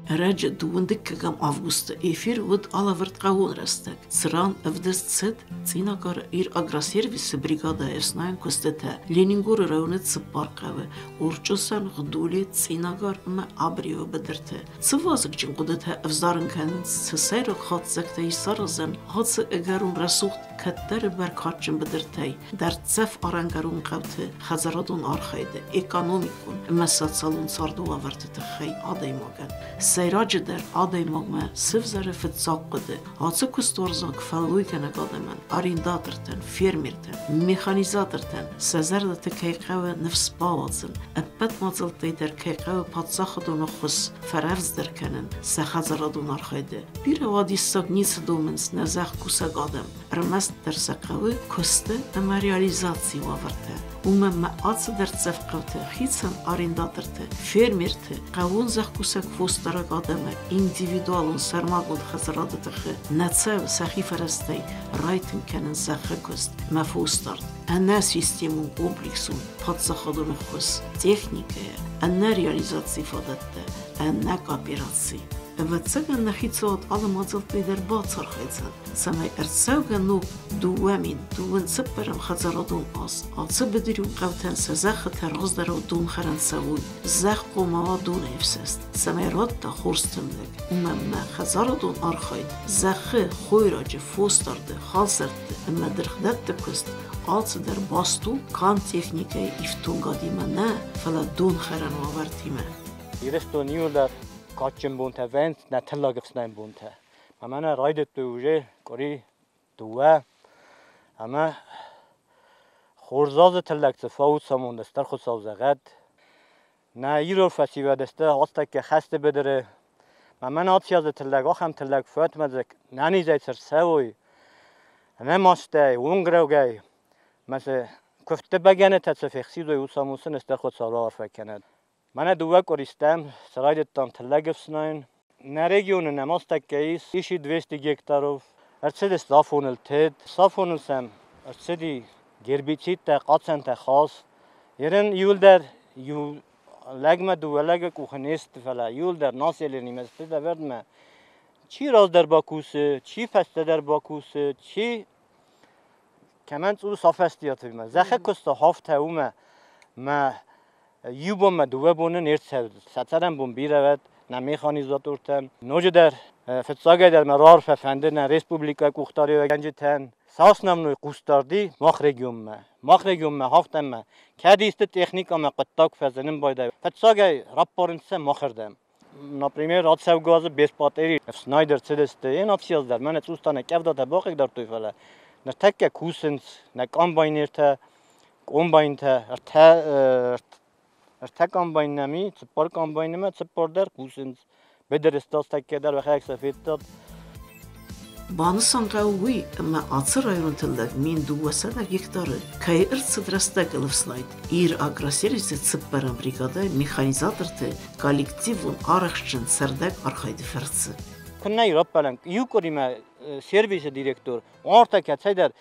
Раджа дундиккагам августа эфир вуд алавыртқавун растак. Сран авдасцет цинагар ир агросервисы бригада эснайн костета. Ленингор районы цыпаркавы. Урчусан гдули цинагар ма абрио бедерте. Цвазыкчин кудета авзарынкан цесайр хатзакта исаразан хатсы эгарун расухт каттар баркатчин бедертей. Дар цеф арангарун қавты хазарадун архайды. Экономикун масацалун сарду авартыты хай адаймаган. Сайраджы дар адаймагма сывзары фытсаққыды. Ацы кустворзан кфалуйкана гадаман. Арендатортан, фермертан, механизатортан. Сазардаты кайқавы нефспавадзын. Әппәт мазылтай дар кайқавы патсақыдуны хус фаравздар канын. Сахазарадун архайды. Bir avadissag ницы доменс назах куса гадам. Рамаст дар сақавы кусты ама реализации ваварта. Ума ацы дар цавқавты хитсан арендаторты, фермерты, қавун зах кусак фостара гадамы, индивидуалун сармагуд хазарадытыхы, нацав сахи фарастай, райтын канын захы куст, ма фостард. Анна системун комплексун, подсахадуны хус, техникая, анна реализации фадатты, анна кооперации. Вацаган нахицот аламазалты дар бацархайцан. Самай арцавган ну дуамин, дуан цыпарам хазарадун ас. Ацы бедирюн қавтан сазахы тарғыздару дун харансавуй. Зах қомава дун эвсест. Самай радта хорстымдык. Умамма хазарадун архайд. Захы хойраджы фостарды, халсарды, амма дырхдатты куст. Алцы дар басту кан техникай ифтунгадимана, фала дун харан вавартима. Ирестонию Kaçın bunta vent ne tellagıfsnayn bunta. Ama ne raydet dövüce kori duva. Ama xorzaz tellagsı faut samun destar xusavzagad. Ne yiror festival deste hasta ki xaste bedere. Ama ne atiyaz tellag axam tellag fatmazak. Nani zaytır savoy. Ne maste ungravgay. Mesela köfte begene tetsefeksi doy usamusun destar xusavlar fakenad. من دوه کوریستم سرایت تام تلاگف سناین نرگیون نماست کیس ایشی 200 گکتاروف ارچه صافونل تد صافونل سم ارچه گربیچیت تا قطعن تا خاص یرن یول در یول لگم دو لگ کوخنیست فلا یول در ناسیلی مست در ورد ما چی راز در باکوسه چی فست در باکوسه چی کمان تو صافستیاتی ما زخه کست هفت اومه ما یوبم دوه بونه نیرت ساترم بون بیرود نه میخانیزاتورتن نوجه در فتساگه در مرار ففنده نه ریسپوبلیکا کوختاری و گنجتن ساس نمنوی قوستاردی مخرجوم هفتم کدیست تکنیک ما قطاق فزنم بایده فتساگه راپورنسه مخردم نپریمیر راد سوگاز بیس پاتری سنایدر چدسته این افسیاز در من توستانه کفدا تباقی در توی فله نه تک کوسنس نه کامباینرته کامباینته ارتک کامباین نمی سپار کامباین نمی سپار در کوسنس بدر استاس تک در وقت سفید داد Banı sanqawi ama atı rayonun tıldak min duwasada gektarı kay ırtsı drasta kılıfslayt. Ir agrosервисы цыппаран бригада механизаторты коллективун арахшчын сарdak архайды ферцы. Kunna Europalan yukorima servisi direktor orta katsayder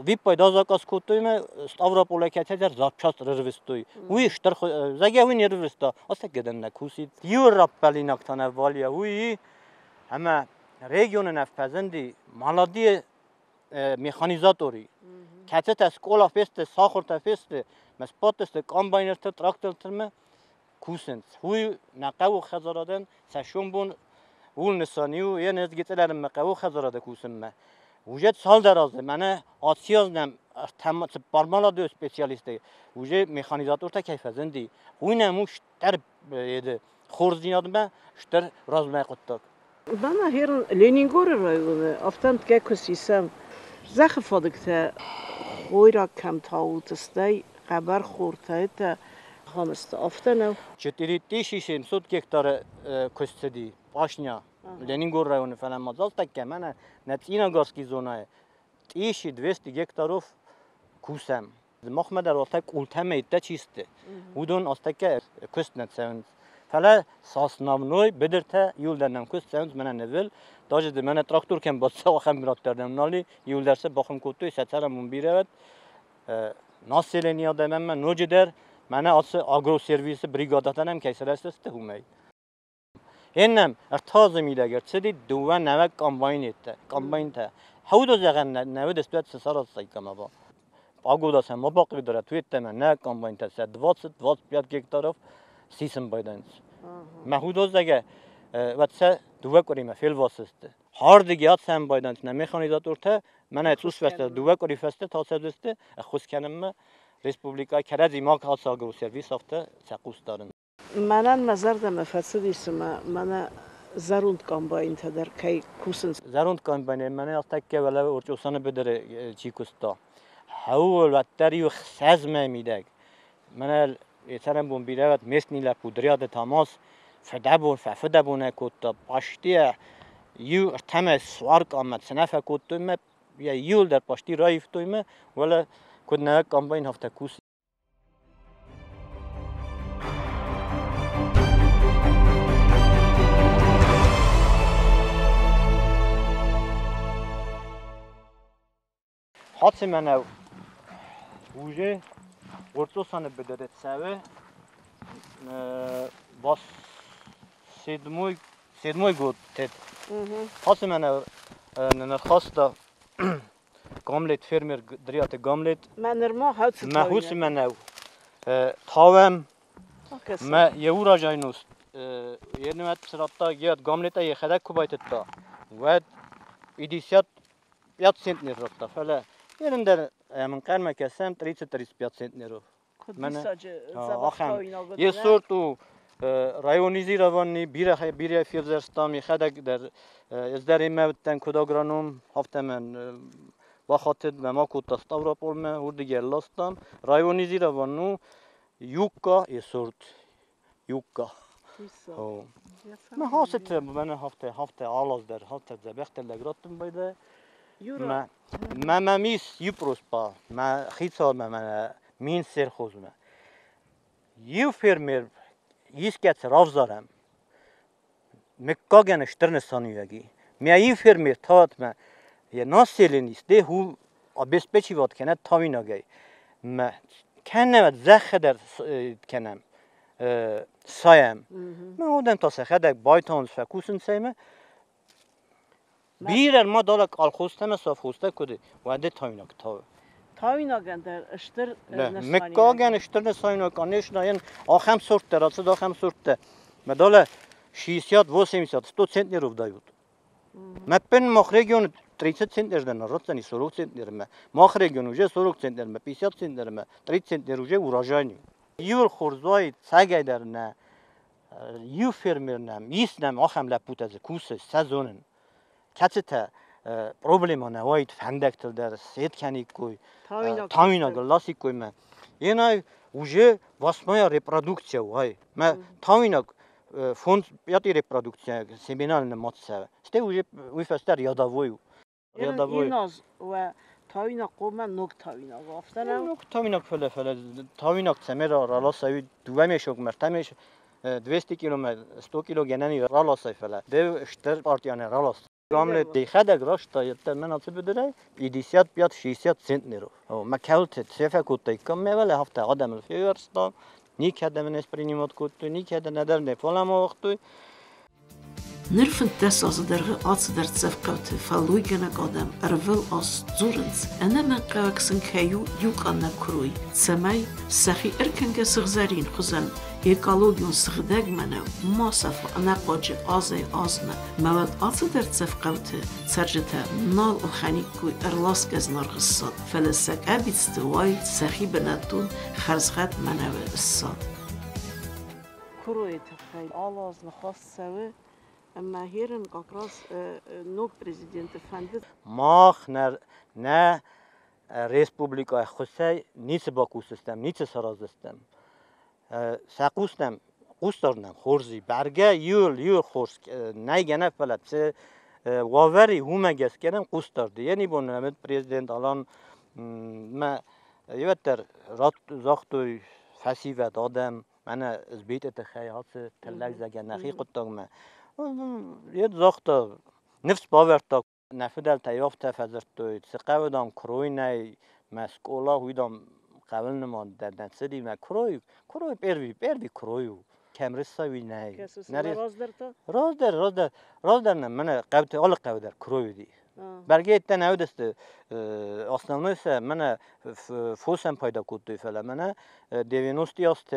Випай да заказ кутуйме Ставрополя кетер запчаст рервистуй. Уи штар загяви нервиста. Аса геден на кусит. Европалинак тана валия уи ама регионен афпазенди малади механизатори. Кетет скола фесте сахорта фесте маспотесте комбайнерте трактортерме кусенс. Уи нақау хазараден сашумбун ول نسانیو یه نزدیک دارم مقاو خزارده کوسم وجد سال درازه منه آسیاز نم تم پارمالا دو اسپسیالیسته وجد مکانیزاتور تا کیف زندی وینه موش تر یه خورزینادم شتر رازمه قطعه. Bana her Leningor rayonu aftan kekusisem zaxfadikte hoyra kam tautstay xabar xortay ta xanısta aftana 4700 gektar kustedi Пашня, Ленингор районе falan mazal takke mene Netinagarski zonaya 1200 gektarov kusem. Mahmeder ostak ultime itte çiste. Udon ostakke kustnet sevend. Fala sasnavnoy bedirte yoldan kust sevend mene nevel. Dajde mene traktör kem bassa waxam traktörden nali yoldarsa baxım kotu satara mun birevet. Naseleniya demem men nojeder mene as agro servisi brigadatanem kayserasteste humay. هنم ارتاز میده گر چدی دوه نوک کامباین ته هودو زغن نوه دستوت سسار است کما با آگو داشتم ما باقی داره توی تمن نه کامباین ته سد وات بیاد یک طرف سیسم بایدنس ما هودو زگه واتسا دوه کریم فیل واسسته هر دیگه هات سم بایدنس نمیخوانی داد ورته من اتوس فسته دوه کری فسته تا سدسته خوش کنم Respublika kerezi mak hatsa gru servis hafta saqus darın. Mənən məzərdə məfəsidismə mənə zarund kombayn tədər kay kusin. Zarund kombayn mənə astakke vələ orçosanı bedere çikusta. Haul vattari و خزمه میدک. Mənə eserem bun birevet mesnilə pudriyat tamas fedabun kutta paştiye yu temes svark amet senefe kuttume ya yul der paşti raiftume vələ كنا كامباين هفته كوسي حادثه منو وجه ورتو سنه بدرت سوه باس سیدموی گود تد حادثه منو نخواسته Gamlet firmer driat gamlet. Mənər ma houts. Ma hus منو تاوم ما یورا جاینوس یعنی وقت سرطا گیاد gamleta یخدک کوبایت تا و ایدیسیات 5 سنت نرفتا فلا yerinde من قرمه کسم 30-35 سنت نرو من آخم یه سورتو رایونیزی روانی بیره فیرزرستامی خدک در ازداری موتن کداگرانوم هفته من با خاطر ما کوت استاوروپول ما ورد گرلاستان رایونیزی روانو یوکا یسورت یوکا ما هاست من هفته آلاز در هفته زبخت لگراتم بیده ما میس یپروس با ما خیلی ما مین سر خوز ما یو فرمر یسکت رافزارم مکاگن اشترنستانیوگی می یو فرمر تات ما یه ناسیلی نیست ده هو обеспечи وات کنه تاوین آگی ما کنه و زخه در کنم سایم من اودم تا سخه در بایتانز فکوسن سیمه بیرر ما دالک آلخوسته صاف خوسته کده و ده تاوین آگ تاوین آگن در اشتر نسانی مکاگن اشتر نسانی آگانش ناین آخم سورت در آسد آخم سورت ما داله 60 و 70 100 سنت نیرو دایود ما پن مخرجون 30 سنتر دارن راتنی 40 سنتر ما مخرجون وجه 40 سنتر ما 50 سنتر ما 30 سنتر وجه وراجانی یور خورزای سگای درنه یو فرمرنم میسنم آخم لپوت از کوسه سزونن کچته پروبلما نواید فندکتل در سید کنی کوی تامینا گلاسی کوی ما یه وجه واسمای ریپرودوکسیا وای ما تامینا فوند بیاتی ریپرودوکسیا سیمینال نماتسه سته وجه ویفستر یادویو ایناز و تاوینا قوم نوک تاوینا گفتن نوک تاوینا فله تاوینا سمر رالا سوی دوامش شوک مرتمش 200 کیلومتر 100 کیلو گننی رالا سفله ده اشتر پارتیانه رالا گامل دیخه دگ راشتا یت من ات بدره 50 بیاد 60 سنت نیرو ما کالت سفه کوتای کم میوله هفته آدم الفیورستا نیک آدم نسپرینیمات کوتای نیک آدم ندار نفلام وقتی Nerven des als der arts der zefkaute falluigena godem ervel as zurens enema qaaksen kayu yuqanna kruy semay sahi erkenge sığzarin khuzal ekologiyon sığdag mana masaf ana qoji azay azna mavad arts der zefkaute sarjeta nal khaniku erlas gaznar qissat falasak abitst way sahi benatun kharzgat mana sad kruy tafay alazna khassawe اما هیرن قاکراس نوک پرزیدنت فندد ماخ نه ریسپوبلیکای خوسته نیچ باکو سیستم نیچ سراز سیستم ساقوستم قوستارنم خورزی برگه یول خورز نیگنه فلت سه واوری هومه گس کردم قوستارد یعنی بونم پرزیدنت الان ما یوتر رات زاختوی فسیو دادم من از بیت تخیلات تلاک زگن نخی قطعم یه زاخت نفس باورتا نفدل تیافت فزرتوید سقاو دام کروی نی مسکولا هویدام قبل نمان در نسدی ما کروی پیروی کرویو کمرسا وی نه راز در نه من قبط آل قبدر کروی دی برگه تا نود است основной се من فوسم پیدا کردی فعلا من دیوینوستی است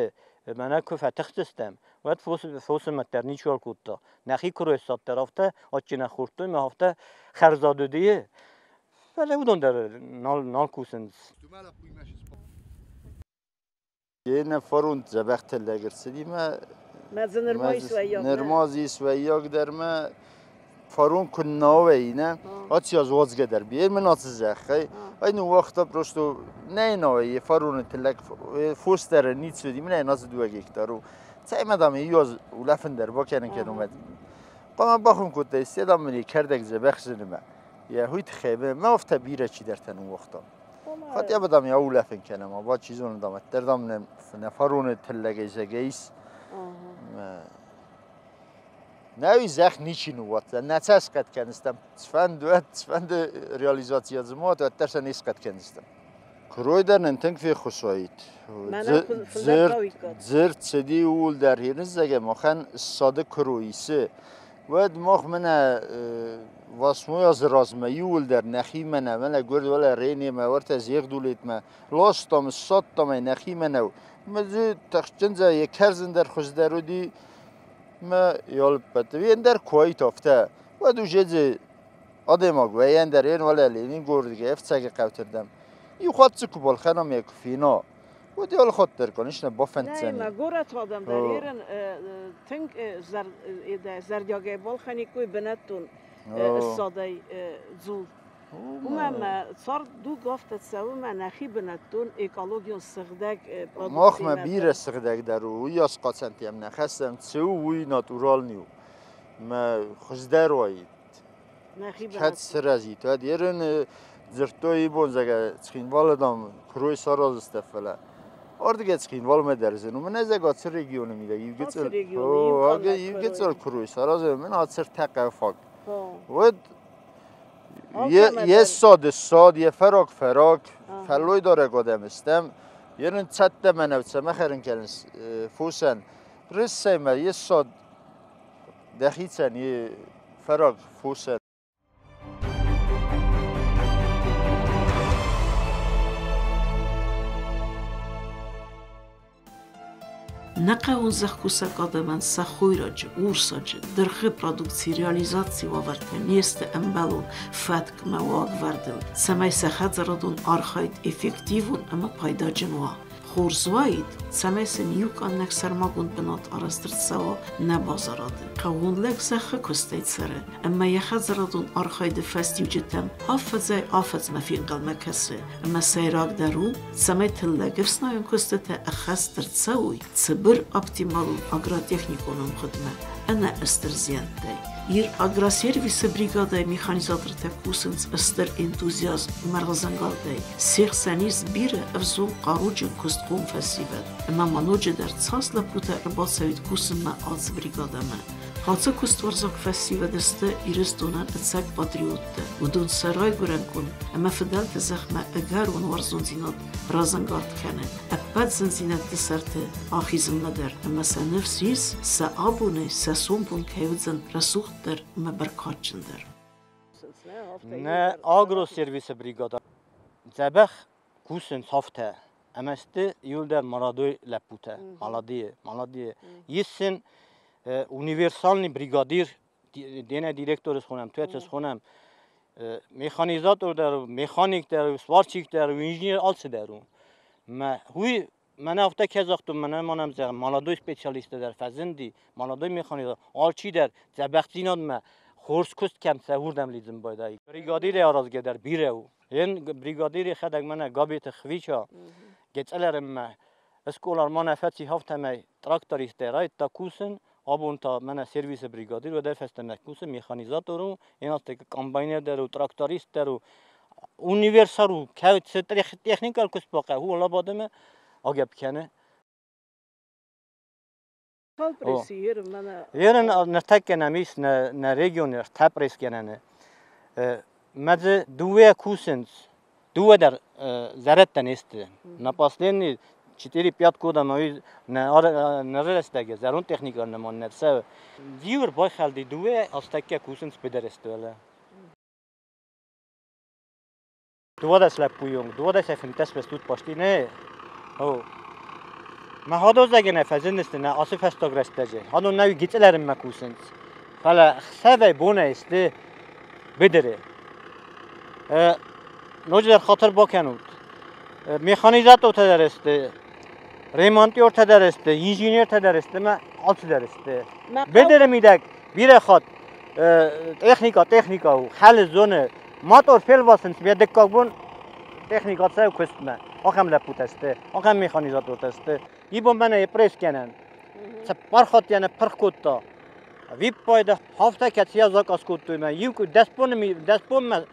من کف تختستم وقت فوسم مترنی چور کردتا نخی کروی سات طرفته آچی نخورتوی ما هفته خرزادو دیه فعلا بودن در نال کوسنز یه نفرون زبخت لگرسدی ما نرمازی سویاگ در ما فرون کنناوه اینه آتی از وازگه در بیه من آتی زخی اینو وقتا پرشتو نه ناوه فرون تلک فوس در نیت سودی من این از دو گیکتارو سعی مدام یوز ولفن در با کنن که اومد قام باخم کد استیدام منی کردک زبخت زنمه یا هیت خیبه ما افت بیره چی در تنو وقتا خاطی بدم یا ولفن کنم با چیزون دامت در دام نفرون تلک زگیس نوی زخ نیچی نوات نتاس قد کنستم تفند ریالیزاتیا زمات و ترس نیست قد کنستم کروی در ننتنگ فی خصوصیت زرد سدی اول در هیرنز زگه مخن ساده کرویسه ود مخ من واسموی از رازمایی اول در نخی من گرد ولی رینی ما ورت از یک دولیت ما لاستم ساتم نخی منو مزه تخچنزه یک کرزن در خوش درو دی ما یال پتوی اندر کوی تافته و دو جزء آدم آگوی اندر این ولی لینی گردگی افتساق قوتردم یو خود سکوبال خانم یک فینا و دیال خود در کنش نه بافند زنی. نه گورت آدم در ایران تنگ زردیاگی بال خانی کوی بنتون ساده زود. ما صار دو گفت تسوی من نخی بنتون اکولوژیون سردگ. ماخ ما بیر سردگ درو یا سقاطنتی هم نخستم تو وی ناتورال نیو. ما خزدار وید. خد سرازی تو دیرن زرتوی بونزگه تخینوال دام کروی سراز استفاله. آردیگه تخینوال مدرسه نو من از اگه سر رژیون میده. یوگیت کروی سراز من آتر تقافق. ود یه ساد یه فراک فلوی داره قدم استم یه چت من اوتسم خرن کنس فوسن رسه ما یه ساد دخیتن یه فراک فوسن نقاون زخکوسک آدمان سخویراج اورساج درخه پرودکسی реализации وارد نیست امبالون فتک مواد وردل سمای سخت زردون آرخاید افکتیون اما پایدا جنوا خورزواید سمای سنیوک آنک سرماگون بنات آرستر سوا نبازاراده قوون لگ زخه کستید سره اما یخت زردون آرخاید فستیو جتم حافظه آفز مفین قلمه کسه اما سیراگ درون سمای تلگف سنایون کستته اخستر تسوی تبر اپتیمالون اگراتکنیکونون خدمه انا استرزیانته Ir agroservisi brigadai mexanizator tekusins ester entuziazm margazangaldai sexsanis bire evzul qarujin kustqum festival ama manoje der tsasla puta rbatsavit kusma az brigadama Hatsa kustvarzak festival deste iristonan etsak patriotte udun saray gurenkun ama fedal tezahma agarun warzunzinat razangard kane apad zinzinat deserte axizm nader ama sa nefsis sa abune sa sompun kevzen rasuchter ma barkatchinder Ne agro servise brigada zabakh kusin safte amasti yulder maradoy laputa maladie yisin uniwersalny brigadir dene direktors khonam tuets khonam mexanizator der mexanik der svarchik der injinier alts derun ma huy mana hafta kezaqtum mana manam zag maladoy specialist der fazindi maladoy mexanizator alchi der zabaktinad ma خورس کست کم سهوردم لیزم بایدایی بریگادیر آراز گدر بیره و این بریگادیر خدک منه گابیت خویچا گتلرم ما اسکولار ما نفتی هفته می تراکتوریست رای تا کوسن آبون تا منه سرویس بریگادیر و در فستم کوسن میخانیزاتور و این است که کامباینر در و تراکتوریست در و اونیورسال و که تکنیکال کس باقی هو الله بادمه آگه بکنه Jaren natakken namis na regioner tapres genene. Madze duwe kusens duwe der zaretten ist. Na pasleni 4-5 года мы не растеге, зарун техника не мон нерсе. Зивер бай халди дуе астаке кусен спидерествеле. Duoda slapujung, duoda se fintas bestut postine. O. Ma hadozage ne fazinistine asif astogrestece. Hanu navi gitlerim makusens. Hala xave bone isti bedere. Nojder khatar bakanud. Mexanizatör tederesti. Remontör tederesti, injiner tederesti, ma alt tederesti. Bedere midak bire khat teknika u hal zone motor fel basın bir dekkabun teknik atsa kustma. Akam laputaste, akam mexanizatör taste. İbon bana pres kenen. Parxat yani parkotta. Vip payda hafta katsiya zakas kuttu men. Yuk despon men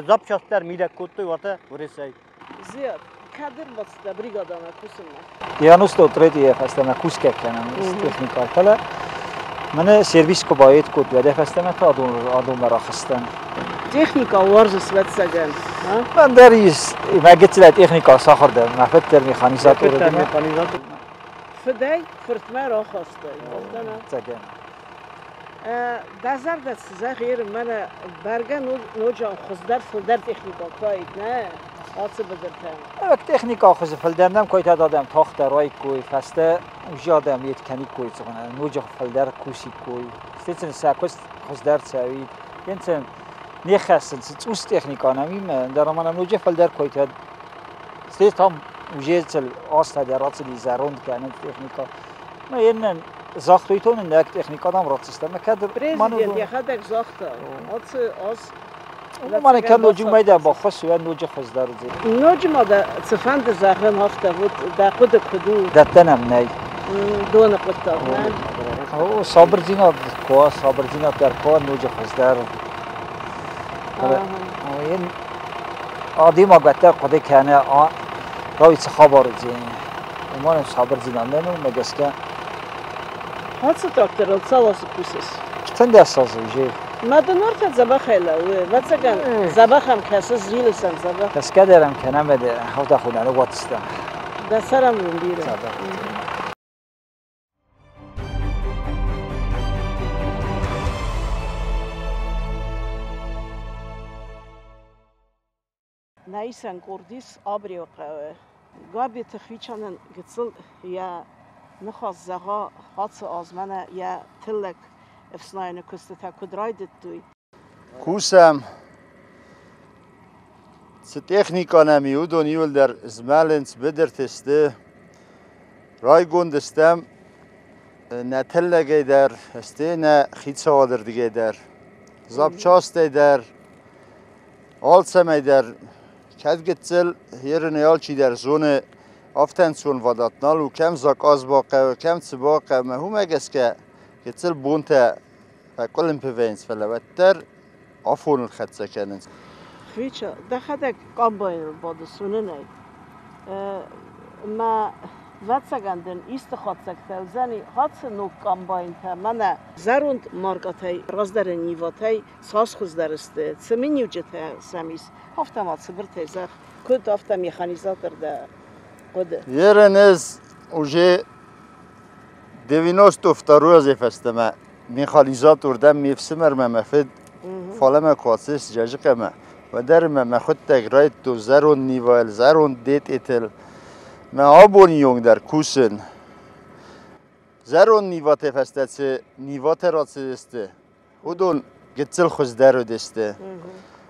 zapçaster midek kuttu vata vuresay. Ziyad kadir batsta brigadana kusunma. Я sto tretí festeme kuskek kenem technikát fele. Mene servis ko bayet kut vede festeme ta adon meraxisten. Technika warzus vetsagan, ha? Ben deris meggetile technika saxarde, mafetter mexanizatör edeme. Fday fırtma raxasta. Oftana. Tsagen. Dazar da size xeyr mene bergen nojan xuzdar fuldar technika kayıt ne? Atı bedirten. Evet technika xuz fildernem koyta dadam taxt ray koy feste ujadam yetkeni koy tsana. Noja filder kusi koy. Stetsen sakos xuzdar tsavi. Yensen نخستن ست تکنیکا نمیم در من نوجه فلدر کویت ست هم وجه تل آست درات لی زروند کنن تکنیکا ما ین زاختویتون نک تکنیکا دام رات سیستم کدر پرزیدنت یخدک زاخته آس من کن نوجه میده با خاص و نوجه خاص در زی نوجه ما ده سفند زخم هفته بود ده خود کدو دتنم نی دون قطع نه او صبر زینا کو صبر زینا در کو نوجه خاص در این عادی ما گفتار قدی کنه رای خبر زین ایمان صبر زینان نه مگس که هات تراکتور سالاس کوسس چند اساس وجه مدنور تا زبا خیلی و واسگان زبا هم کسس زیل سن زبا کس کدرم کنه مده هفته خونه رو واتستم دسرم روندیره Naisan kurdis abrioqawe. Gabi txvichanen gitsel ya nxaz zaga hats azmana ya tillek efsnayne kusteta kudraydet duy. Kusam se technika nami udon yul der zmalens bederteste raygondestem ne tellege der este ne khitsawader dige der zapchaste der alsame der Kadgetsel hier in Yalchi der Zone Aftension vadatnal u kem zak azbaqa u kem tsbaqa ma huma geske getsel bunta فكلهم بفينس فلا وتر عفون الخدسة كانت فيتشا ده خدك قباين بعد السنين ما واتساگندن استخادسك تلزني هاتس نو قباين تا منا زروند مارکتای رازدار نیواتای ساز خوز درسته سمینیو جته سمیس автомат сбртезах код автомеханизатор да коде еренез уже 92 зефестема механизатор да мефсмер мефед фалема квасис жажикема و در ما خود تگرایت تو زرون نیوال زرون دیت اتل ما آبون یونگ در کوسن زرون نیوات فستت نیوات رات دسته و دون گتل خوز درو دسته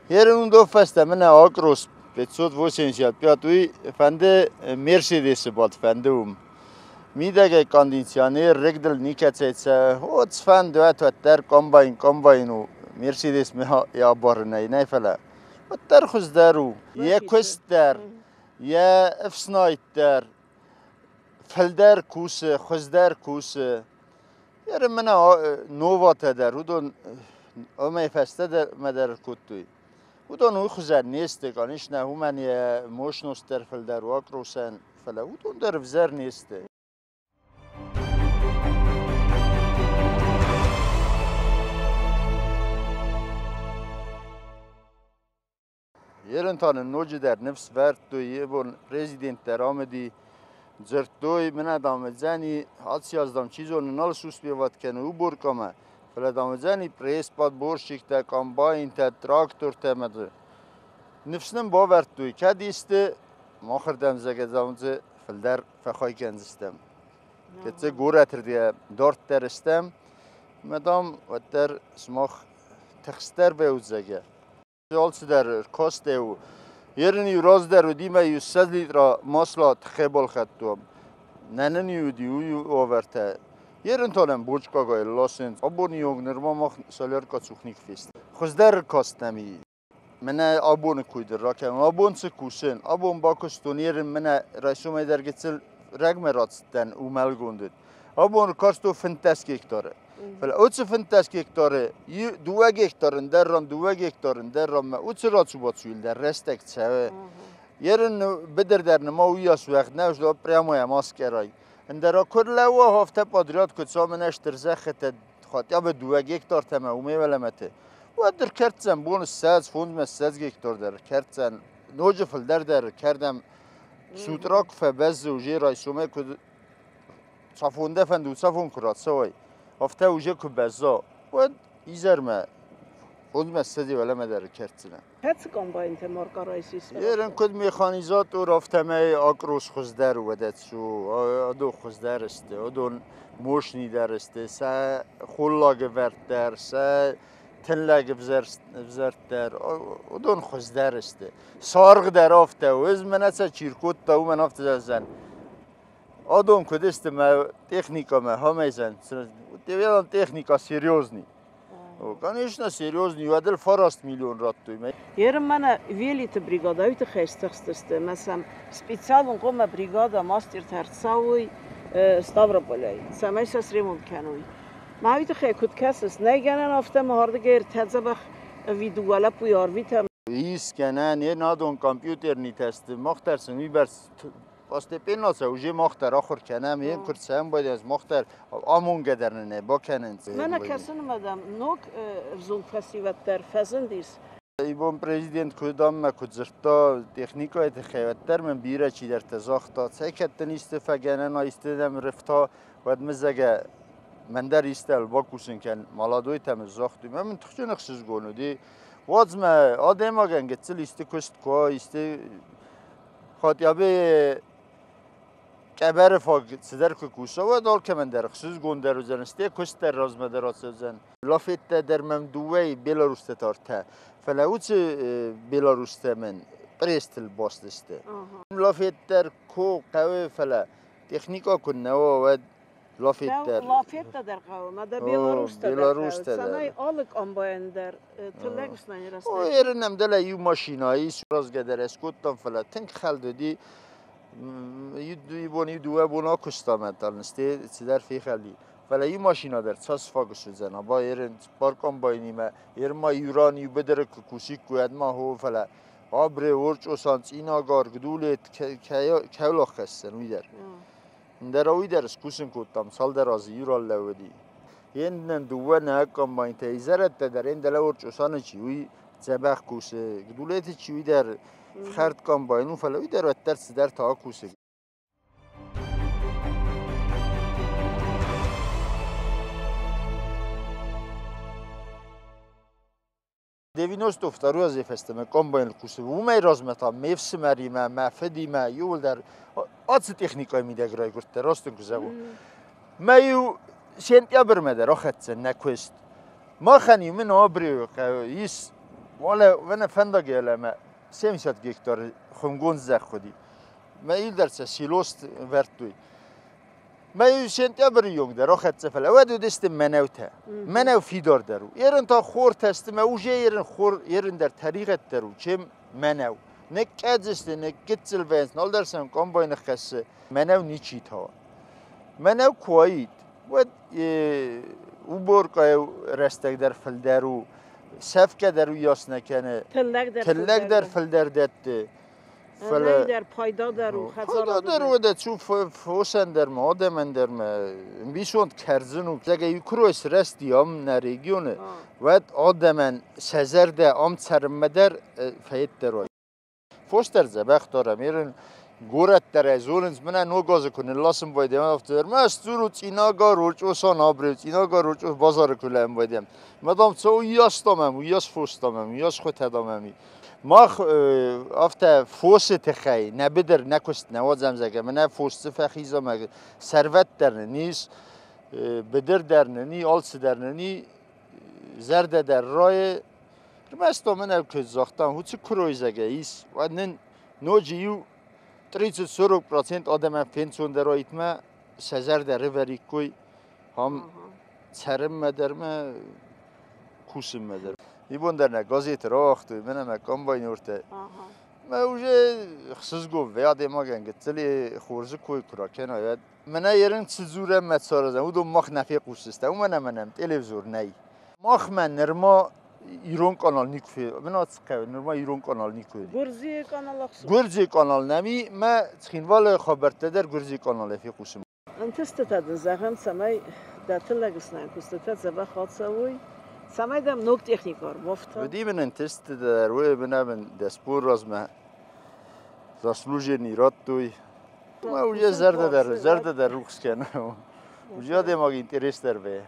یه اون دو فسته من آگروس بتسود وسنجات بیاتوی فنده مرسیدس باد فنده میده که کاندیشنر رگدل نیکتیت هوت فند دوات و تر کامباین و مرسیدس مها یا بارنای نه فلا و تر خوز درو یه کوست در یه افسنایت در فلدر کوسه خوز در کوسه یه من نووات در و دون اما فسته در مدر کتوی و دون او خوزر نیسته کانش نه من یه موشنوس در فلدر واک روسن فلا و دون در وزر نیسته یرن تان نوج در نفس ورد تو یه بون پرزیدنت در آمدی زرتوی من دامزنی حادثی از دام چیزو نال سوس بیواد کنه او برکامه فل دامزنی پریس پاد برشیک تا کامباین تا تراکتور تا مده نفسم باورد توی که دیسته ما خردم زگه دامزه فلدر فخای کنزستم که چه گوره تردیه دارت درستم مدام و در سماخ تخستر بیود زگه جالس در کاسته و یرنی راز در و دیمه 100 لیتر ماسلا تخیبال خدتوم نننیو دیو آورته یرن تالم بوچ کاغای لاسنس آبونی یوگ نرما مخ سالر کا سوخنیک فیست خوز در کاستمی من آبون کویدر راکم آبون سکوسن آبون باکستونیر من رئیسوم درگتسل رقم راتستن او ملگوندد آبون کارستو فنتسک هکتاره فل اوتس فنتسک هکتاره دو هکتارن در رام دو هکتارن در رام اوتس راتسو باتسویل در رستک چه یرن بدر در نماویاس وقت نوش دو پریاموی ماسکرای اندرا کل و هفته پادریات کد سامنش ترزخت خاطیا به دو هکتار تمه اومی ولمته و در کردن بون ساز فوند مساز هکتار در کردن نوج فل در کردم سوتراک فبز وجی رایسومه کد صفونده فندو صفون کرات سوی هفته وجه کبزا و ایزر ما فوند مسازی ولمه در کردن هست کامباین تمارکا رایسیست یرن کد میخانیزات و رفتمه آکروس خزدر ودت شو آدو خزدر است آدون موشنی در است سه خولاگ ورد در سه تنلاگ بزرد در آدون خزدر است سارغ در آفته و از من اصلا چیرکوت تا من آفته زن آدون کد است ما تکنیکا ما همه زن دیویدان تکنیکا سریوزنی Конечно, серьезный, у Адель фараст миллион рад туйме. Ермана велите бригада, уйте хестахстесте, месам специалун кома бригада мастер тарцауй Ставрополяй, самайсас ремонт кануй. ما уйте хе куткасес, негенен афте махардгер тезабах видуала пуяр витам. Is kennen, je nadon computer niet testen, mochtersen übers Постепенно се уже мохтар ахор کنم این کرد هم باید از مختار آمون گدرنه با کنن من کسان مدام نوک زون فسیوت در فزندیس ایبون پرزیدنت کدام ما کدزرتا تکنیکای تخیوتر من بیره چی در تزاختا سیکت نیست فگنن ایستدم رفتا ود مزگه من در ایستل با کوسن کن مالادوی تم زاختی من تخچه نخشش گونو دی وادز ما آدم آگن گتسل ایست کست کوا ایست خاطیابه کبر فاگ سدر کوسا و دال که من در خصوص گوندر و زنسته کست در راز مدرات زن لافت در ممدوعی بلاروس تارته فلاوت بلاروس من پرستل باستسته لافت در کو قوی فلا تکنیکا کنه و لافت در قوی مده بلاروس در سنای آلک آنباین در تلگوس نمیرسته او ایرنم دل یو ماشینایی سراز گدر اسکوتان فلا تنک خلدودی یبونی دوه بونا کستامد دارنسته چیدر فی خلی ولی این ماشینا در چاس فاگش زنه با ایرن پارکام باینیمه ایرن ما ایرانی بدره کوسیک کوید ما هو فلا آبره ورچ اوسانس اینا گار گدولت کهلا خستن ویدر در ویدر اسکوسن کوتام سال در از ایران لودی این دوه نه کام باین تیزرت در این دل ورچ اوسانه چی وی زبخ کوسه گدولت چی ویدر خرد کام باینو فلوی در وتر سدر تا کوسه دیوینوست افتارو از فستم کام باین کوسه و می رازمتا میفس مریمه مفدی ما یول در آتش تکنیکای میده گرای کرد راستن کوزه ما یو سنتیابر مدر آخت نکوست ما خنی من آبریو یس والا ون فندا گلمه 700 هکتار خمگون زخ خودی ما ایل درس سیلوست ورتوی ما یو سنتیابر یونگ در آخت سفل اودو دست منو فیدار درو ایرن تا خور تست ما اوجه ایرن خور ایرن در طریقت درو چه منو نکد است نکتسل وینس نال درسم کام باین خسته منو نیچی تا منو کوایید و او برکای رستگ در فل درو سفکه در یاس نکنه تلک در فل در دته فل در پایدا در و پایدا در و ده چو فوسن در ما آدمن در ما بیشوند کرزن و زگه یکرویس رستی هم نریگیونه و آدمن سزر ده آم سرمدر فید در وی فوستر زبخت دارم ایرن گورت در زورنز من نو گاز کنه لاسم بایدم افتادر من استورو چینا گاروچ و سانابر چینا گاروچ و بازار کلام بایدم مدام تو یاستامم و یاس فوستامم یاس خود هداممی ما افته فوس تخی نبدر نکست نوازم زگه من فوس فخیزم مگه ثروت در نیست بدر در نی آلس در نی زرد در رای مست من که زاختم هوچ کروی زگه ایست و نن نوجیو 30-40% آدم پنسون در آیت ما سزر در وری کوی هم سرم مدرم کوسم مدرم ایبون در نگازی تراخت من مکان باینورته ما اوجه خصوص گو ویاد ما گنگ تلی خورز کوی کراکن آید من ایران چزورم متسارزم او دو مخ نفی قوسسته او منم تلویزور نی مخ من نرما ایران کانال نیکوی من آتسقه نرما ایران کانال نیکوی گرزی کانال اخصو گرزی کانال نمی ما تخینوال خبرته در گرزی کانال فی قوسم انتست تد زخم سمای دتلگس نیم کست زبا خاط سوی سمای دم نوک تکنیکار وفتا بدی من انتست در روی من دسپور راز ما زاسلوژه نیرات توی ما اوجه زرد در روخس کنم اوجه دماغ اینترست در به